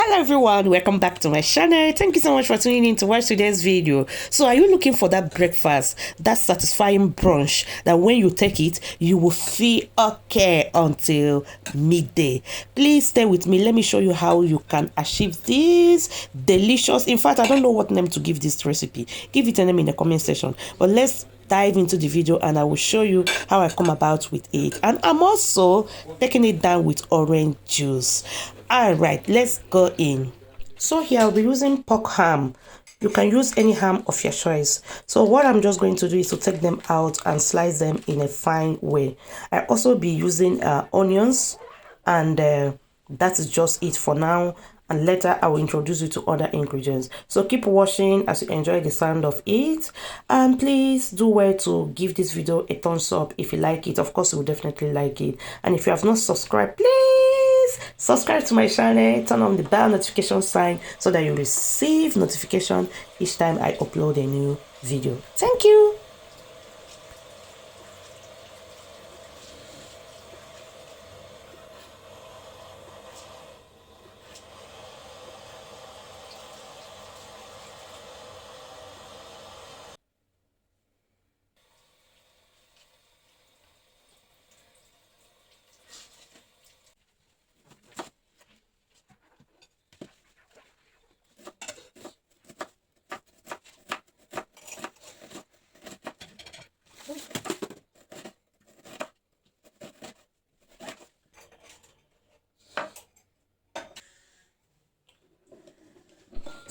Hello everyone, welcome back to my channel. Thank you so much for tuning in to watch today's video. So are you looking for that breakfast, that satisfying brunch that when you take it you will feel okay until midday? Please stay with me. Let me show you how you can achieve this delicious, in fact I don't know what name to give this recipe. Give it a name in the comment section, but let's dive into the video and I will show you how I come about with it. And I'm also taking it down with orange juice. All right, let's go in. So here I'll be using pork ham. You can use any ham of your choice. So what I'm just going to do is to take them out and slice them in a fine way. I also be using onions, and that is just it for now, and later I will introduce you to other ingredients. So keep watching as you enjoy the sound of it, and please do well to give this video a thumbs up if you like it. Of course you will definitely like it, and if you have not subscribed, please subscribe to my channel, turn on the bell notification sign so that you receive notification each time I upload a new video. Thank you.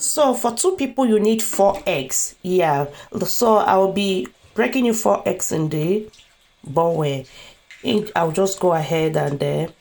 So for 2 people you need 4 eggs. Yeah, so I'll be breaking you 4 eggs in the bowl. I'll just go ahead and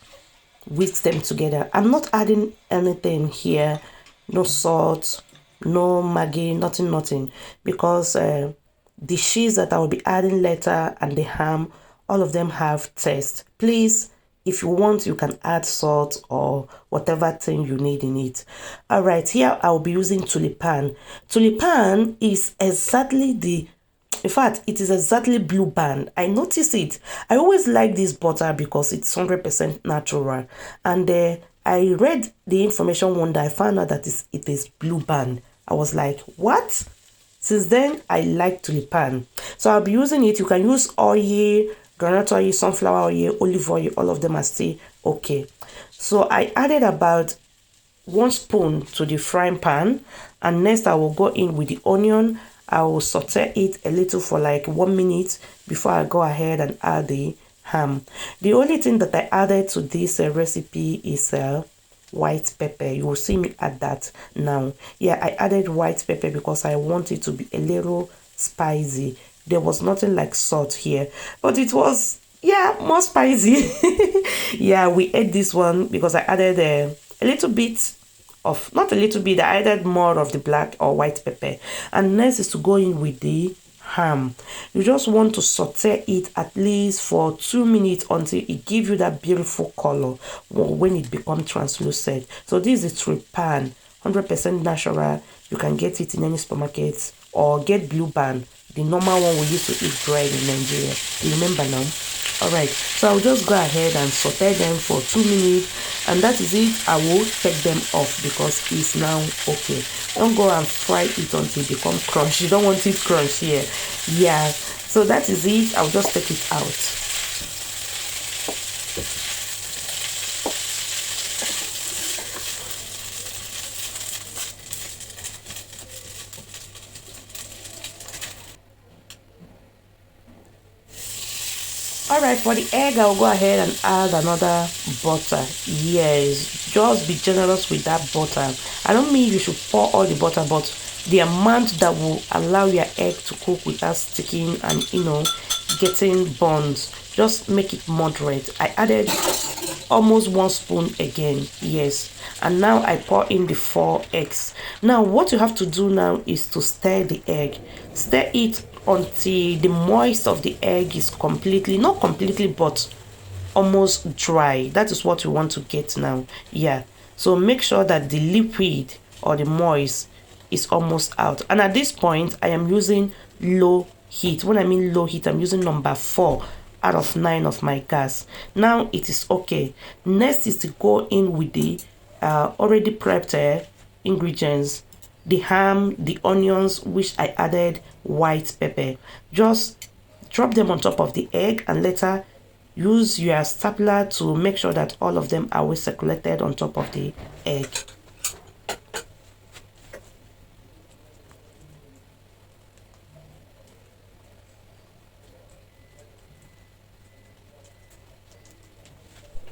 whisk them together. I'm not adding anything here, no salt, no Maggi, nothing, because the cheese that I will be adding later and the ham, all of them have taste. Please, if you want, you can add salt or whatever thing you need in it. All right, here I'll be using tulipan. Tulipan is exactly in fact, it is exactly blue band. I noticed it. I always like this butter because it's 100% natural. And I read the information one day. I found out that it is blue band. I was like, what? Since then, I like tulipan. So I'll be using it. You can use oil, granite oil, sunflower oil, olive oil. All of them are still okay. So I added about 1 spoon to the frying pan. And next I will go in with the onion. I will saute it a little for like 1 minute before I go ahead and add the ham. The only thing that I added to this recipe is white pepper. You will see me add that now. Yeah, I added white pepper because I want it to be a little spicy. There was nothing like salt here, but it was, yeah, more spicy. Yeah, we ate this one because I added a little bit of, not a little bit, I added more of the black or white pepper. And next is to go in with the ham. You just want to saute it at least for 2 minutes until it gives you that beautiful color when it becomes translucent. So this is tulipan, 100% natural. You can get it in any supermarket or get blue band, the normal one we used to eat bread in Nigeria. You remember now? Alright, so I'll just go ahead and saute them for 2 minutes, and that is it. I will take them off because it's now okay. Don't go and fry it until it becomes crunchy. You don't want it crunchy here. Yeah, so that is it. I'll just take it out. Alright, for the egg, I'll go ahead and add another butter. Yes, just be generous with that butter. I don't mean you should pour all the butter, but the amount that will allow your egg to cook without sticking and, you know, getting burns. Just make it moderate. I added almost 1 spoon again. Yes, and now I pour in the 4 eggs. Now what you have to do now is to stir the egg. Stir it until the moist of the egg is completely, not completely, but almost dry. That is what we want to get now. Yeah, so make sure that the liquid or the moist is almost out. And at this point I am using low heat. When I mean low heat, I'm using number 4 out of 9 of my gas. Now it is okay. Next is to go in with the already prepped ingredients, the ham, the onions, which I added white pepper. Just drop them on top of the egg and later use your stapler to make sure that all of them are well circulated on top of the egg.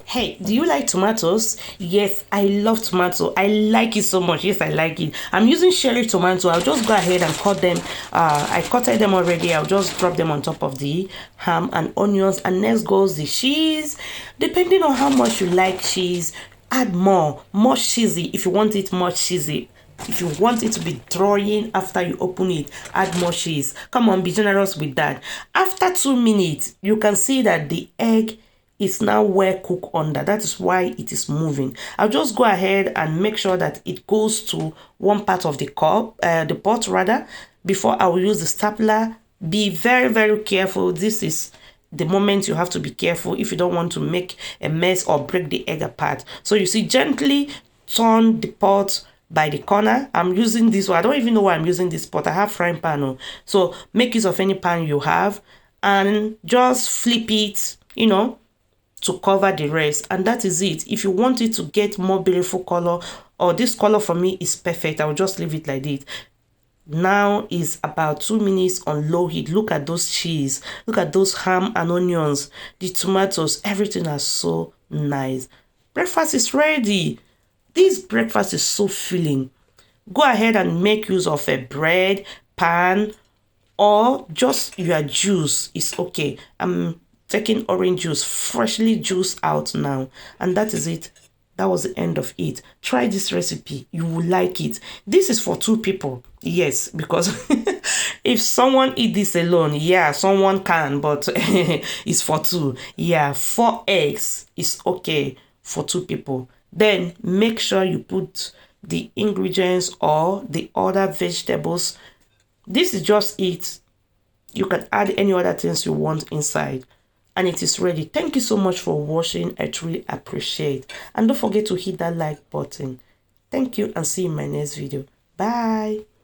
Hey, do you like tomatoes? Yes, I love tomato. I like it so much. Yes, I like it. I'm using cherry tomato. I'll just go ahead and cut them. I cutted them already. I'll just drop them on top of the ham and onions. And next goes the cheese. Depending on how much you like cheese, add more cheesy if you want it more cheesy. If you want it to be drawing after you open it, add more cheese. Come on, be generous with that. After 2 minutes, you can see that the egg is now well cooked under. That is why it is moving. I'll just go ahead and make sure that it goes to one part of the cup, the pot rather, before I will use the stapler. Be very, very careful. This is the moment you have to be careful if you don't want to make a mess or break the egg apart. So you see, gently turn the pot by the corner. I'm using this one. I don't even know why I'm using this pot. I have frying pan. So make use of any pan you have and just flip it, to cover the rest, and that is it. If you want it to get more beautiful color, or this color for me is perfect, I will just leave it like this. Now is about 2 minutes on low heat. Look at those cheese, look at those ham and onions, the tomatoes, everything is so nice. Breakfast is ready. This breakfast is so filling. Go ahead and make use of a bread, pan, or just your juice is okay. I'm taking orange juice, freshly juiced out now, and that is it. That was the end of it. Try this recipe, you will like it. This is for 2 people, yes, because if someone eat this alone, yeah, someone can, but it's for 2. Yeah, 4 eggs is okay for 2 people. Then make sure you put the ingredients or the other vegetables. This is just it. You can add any other things you want inside. And it is ready. Thank you so much for watching. I truly appreciate. And don't forget to hit that like button. Thank you and see you in my next video. Bye.